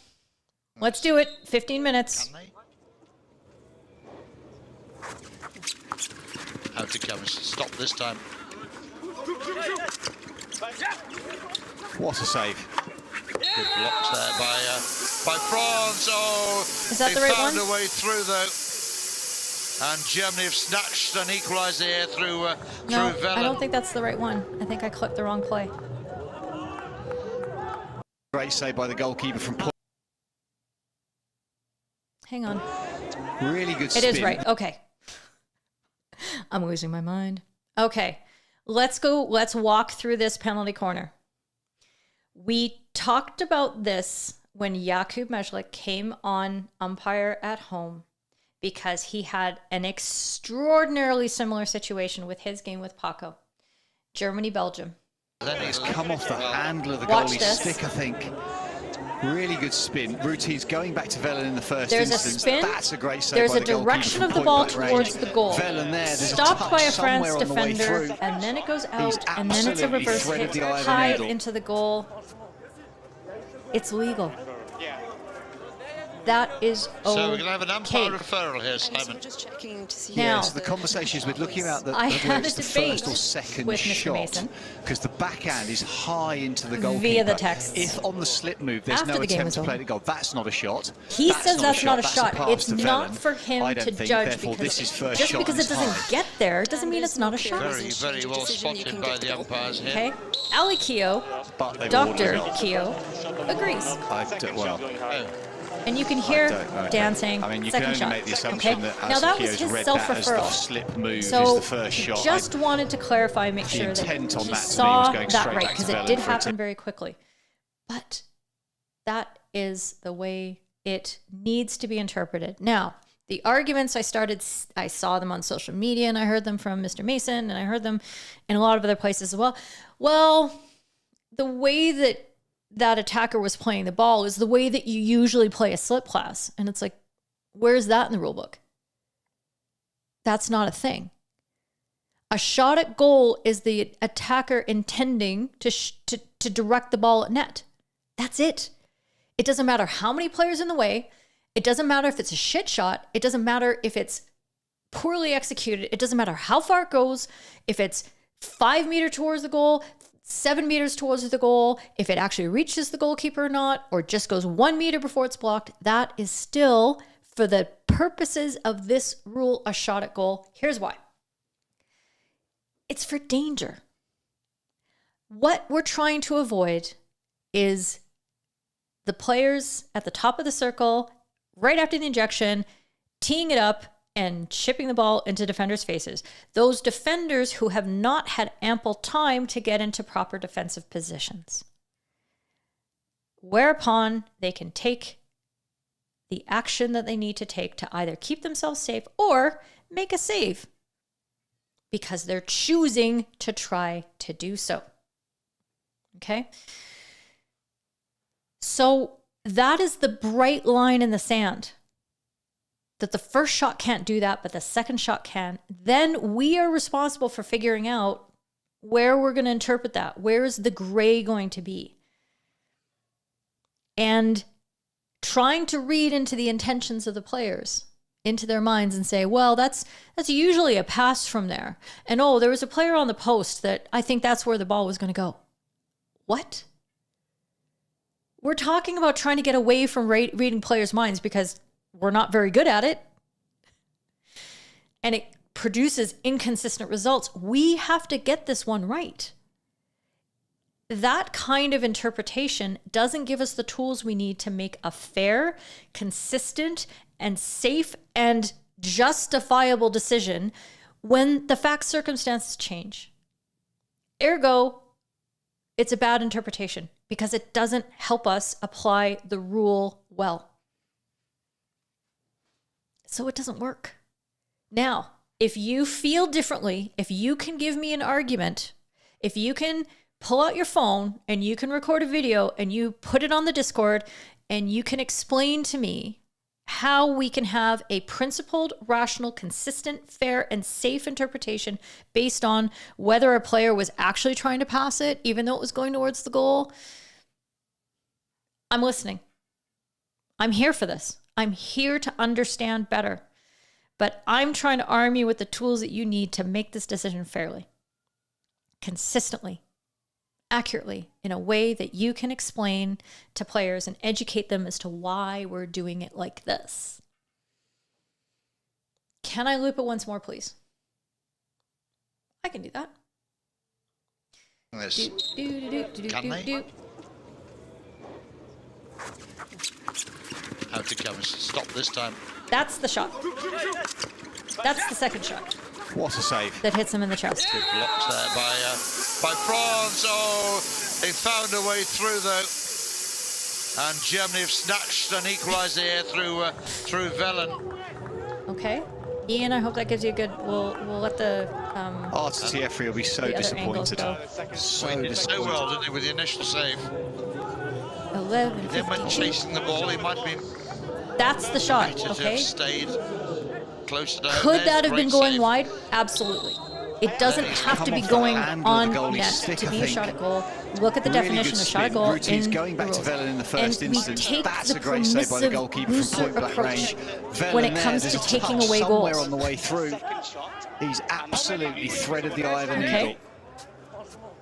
let's do it. 15 minutes.
How to come stop this time.
What a save.
Good blocks there by France. Oh,
is that the right one?
They found a way through though. And Germany have snatched and equalised here through
No,
Velen.
I don't think that's the right one. I think I clicked the wrong play.
Great save by the goalkeeper from...
Hang on.
Really good spin.
It is right. Okay. I'm losing my mind. Okay. Let's go. Let's walk through this penalty corner. We talked about this when Jakub Mejlik came on Umpire at Home because he had an extraordinarily similar situation with his game with Paco. Germany-Belgium.
It's come off the handle of the
Watch
goalie's
this.
stick, I think. Really good spin. Routine's going back to Velen in the first
There's
instance.
a spin.
That's a great save
There's
by
a
the goalkeeper
direction
from
of the ball
point-blank
towards
range.
the goal.
Velen there. There's
Stopped
a touch
by a France
somewhere on the way
defender,
through.
and then it goes
He's
out, and then it's a
absolutely
reverse
threaded
hit
the eye of the
high
needle.
into the goal. It's legal. That is okay.
So we're going to have an umpire referral here, Simon.
Just checking to see.
Now,
Yes, the conversation is we're looking at
I had a
the
debate
first or second
with Mr.
shot
Mason
because the backhand is high into the goalkeeper.
via the text.
If on the slip move there's
After
no
the game
attempt
was
to play
over.
the goal, that's not a shot.
He says that's not a shot.
That's pass
It's
to
not
Velen.
for him
I don't
to
think,
judge
therefore,
because
this is first
just
shot
because it
is
doesn't
high.
get there doesn't mean it's not a shot.
Very, very well spotted by the umpires here.
Okay, Ali Keogh,
But they've
Dr.
awarded it.
Keogh agrees.
Well,
And you can hear
don't know.
Dan saying,
I mean, you
second
can only
shot.
make the assumption
Okay?
that
Now that was
Keogh's
his
read that as the
self-referral.
slip move
So
is the first shot.
just wanted to clarify, make
The
sure that
intent on
he
that to me
saw
was going
that
straight
right,
back to
because it
Velen
did
for a
happen
tip.
very quickly. But that is the way it needs to be interpreted. Now, The arguments I saw them on social media, and I heard them from Mr. Mason, and I heard them in a lot of other places as well. Well, the way that attacker was playing the ball is the way that you usually play a slip pass. And it's like, where's that in the rule book? That's not a thing. A shot at goal is the attacker intending to direct the ball at net. That's it. It doesn't matter how many players in the way. It doesn't matter if it's a shit shot. It doesn't matter if it's poorly executed. It doesn't matter how far it goes. If it's 5 meters towards the goal, 7 meters towards the goal, if it actually reaches the goalkeeper or not, or just goes 1 meter before it's blocked, that is still, for the purposes of this rule, a shot at goal. Here's why. It's for danger. What we're trying to avoid is the players at the top of the circle, right after the injection, teeing it up and chipping the ball into defenders' faces. Those defenders who have not had ample time to get into proper defensive positions. Whereupon they can take the action that they need to take to either keep themselves safe or make a save, because they're choosing to try to do so. Okay? So that is the bright line in the sand, that the first shot can't do that, but the second shot can. Then we are responsible for figuring out where we're going to interpret that. Where is the gray going to be? And trying to read into the intentions of the players, into their minds, and say, well, that's usually a pass from there. And oh, there was a player on the post that I think that's where the ball was going to go. What? We're talking about trying to get away from reading players' minds because we're not very good at it. And it produces inconsistent results. We have to get this one right. That kind of interpretation doesn't give us the tools we need to make a fair, consistent, and safe and justifiable decision when the facts circumstances change. Ergo, it's a bad interpretation because it doesn't help us apply the rule well. So it doesn't work. Now, if you feel differently, if you can give me an argument, if you can pull out your phone and you can record a video and you put it on the Discord and you can explain to me how we can have a principled, rational, consistent, fair, and safe interpretation based on whether a player was actually trying to pass it, even though it was going towards the goal, I'm listening. I'm here for this. I'm here to understand better. But I'm trying to arm you with the tools that you need to make this decision fairly, consistently, accurately, in a way that you can explain to players and educate them as to why we're doing it like this. Can I loop it once more, please? I can do that.
Yes. Can they? How to come stop this time?
That's the shot. That's the second shot.
What a save.
That hits him in the chest.
Good blocks there by France. Oh, they found a way through though. And Germany have snatched an equaliser here through Velen.
Okay. Ian, I hope that gives you a good... We'll let the...
RTTF will be so disappointed.
So well, didn't he, with the initial save?
11.
Then when chasing the ball, he might have been...
That's the shot, okay?
Stayed close to
Could that have been going wide? Absolutely. It doesn't have to be going on net to be a shot at goal. Look at the definition of shot at goal in
going back to Velen in the first instance.
That's
a great save by the goalkeeper from point blank range.
When it comes to taking away goals.
Somewhere on the way through, he's absolutely threaded the eye of the needle.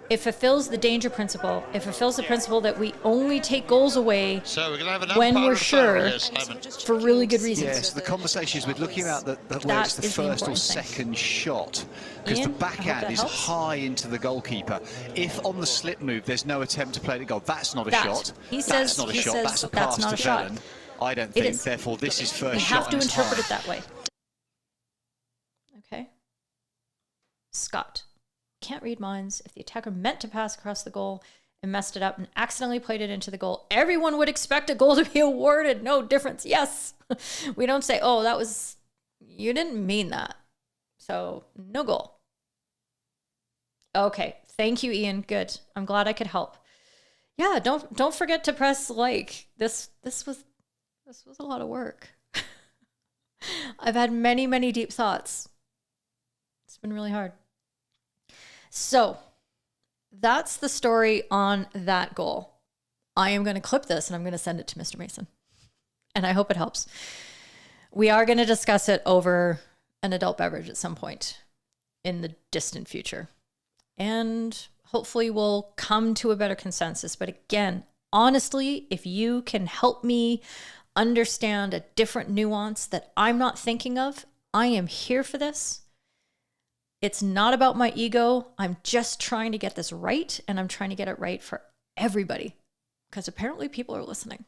It fulfills the danger principle. It fulfills the principle that we only take goals away when we're sure for really good reasons.
Yes, the conversation is with looking at whether it's the first or second shot, because the backhand is high into the goalkeeper. If on the slip move there's no attempt to play the goal, that's not a shot. That's not a shot. That's a pass to Velen. I don't think. Therefore, this is first shot.
You have to interpret it that way. Okay. Scott. Can't read minds. If the attacker meant to pass across the goal and messed it up and accidentally played it into the goal, everyone would expect a goal to be awarded. No difference. Yes. We don't say, oh, you didn't mean that. So no goal. Okay. Thank you, Ian. Good. I'm glad I could help. Yeah. Don't forget to press like. This was a lot of work. I've had many, many deep thoughts. It's been really hard. So that's the story on that goal. I am going to clip this and I'm going to send it to Mr. Mason. And I hope it helps. We are going to discuss it over an adult beverage at some point in the distant future. And hopefully we'll come to a better consensus. But again, honestly, if you can help me understand a different nuance that I'm not thinking of, I am here for this. It's not about my ego. I'm just trying to get this right, and I'm trying to get it right for everybody because apparently people are listening.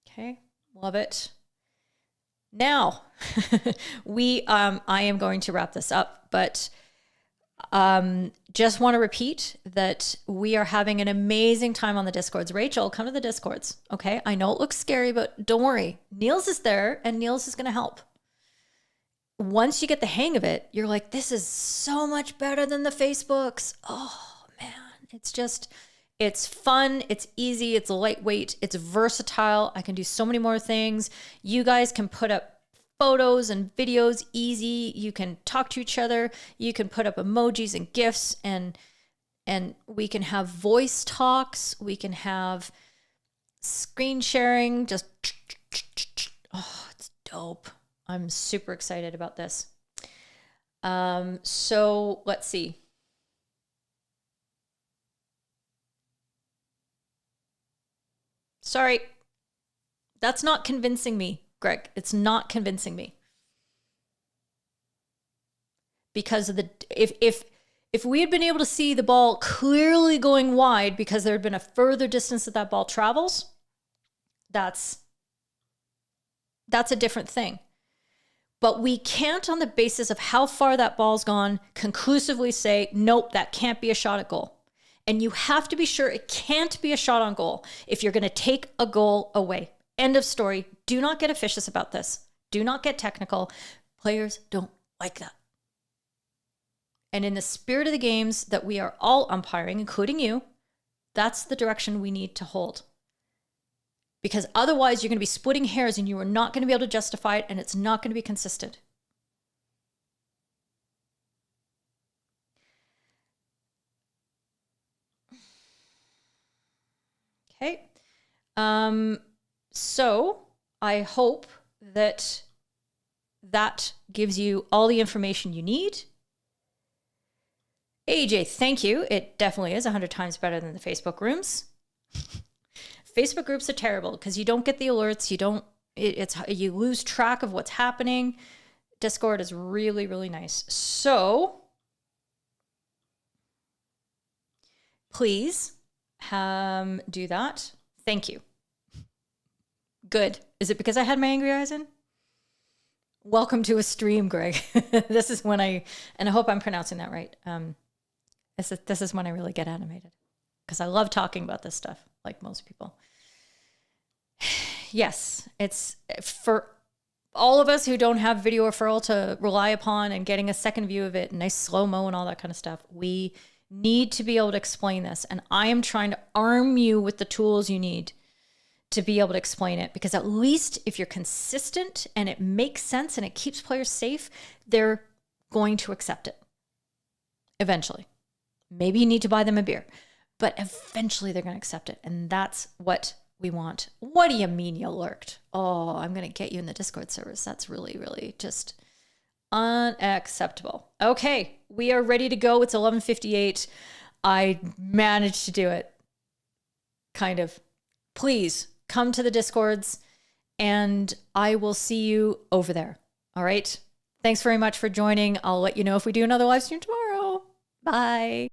Okay, love it. Now, I am going to wrap this up, but just want to repeat that we are having an amazing time on the Discords. Rachel, come to the Discords, okay? I know it looks scary, but don't worry. Niels is there, and Niels is going to help. Once you get the hang of it, you're like, this is so much better than the Facebooks. Oh, man. It's fun. It's easy. It's lightweight. It's versatile. I can do so many more things. You guys can put up photos and videos easy. You can talk to each other. You can put up emojis and GIFs, and we can have voice talks. We can have screen sharing. Just, oh, it's dope. I'm super excited about this. So let's see. Sorry. That's not convincing me, Greg. It's not convincing me. Because of if we had been able to see the ball clearly going wide because there had been a further distance that ball travels, that's a different thing. But we can't, on the basis of how far that ball's gone, conclusively say, nope, that can't be a shot at goal. And you have to be sure it can't be a shot on goal if you're going to take a goal away. End of story. Do not get officious about this. Do not get technical. Players don't like that. And in the spirit of the games that we are all umpiring, including you, that's the direction we need to hold. Because otherwise you're going to be splitting hairs and you are not going to be able to justify it, and it's not going to be consistent. Okay. So I hope that gives you all the information you need. AJ, thank you. It definitely is 100 times better than the Facebook rooms. Facebook groups are terrible because you don't get the alerts. You lose track of what's happening. Discord is really, really nice. So please do that. Thank you. Good. Is it because I had my angry eyes in? Welcome to a stream, Greg. This is when and I hope I'm pronouncing that right. This is when I really get animated because I love talking about this stuff, like most people. Yes, it's for all of us who don't have video referral to rely upon and getting a second view of it, nice slow-mo and all that kind of stuff. We need to be able to explain this. And I am trying to arm you with the tools you need to be able to explain it. Because at least if you're consistent and it makes sense and it keeps players safe, they're going to accept it. Eventually. Maybe you need to buy them a beer. But eventually they're going to accept it. And that's what we want. What do you mean you lurked? Oh, I'm going to get you in the Discord servers. That's really, really just unacceptable. Okay, we are ready to go. It's 11:58. I managed to do it. Kind of. Please come to the Discords and I will see you over there. All right. Thanks very much for joining. I'll let you know if we do another live stream tomorrow. Bye.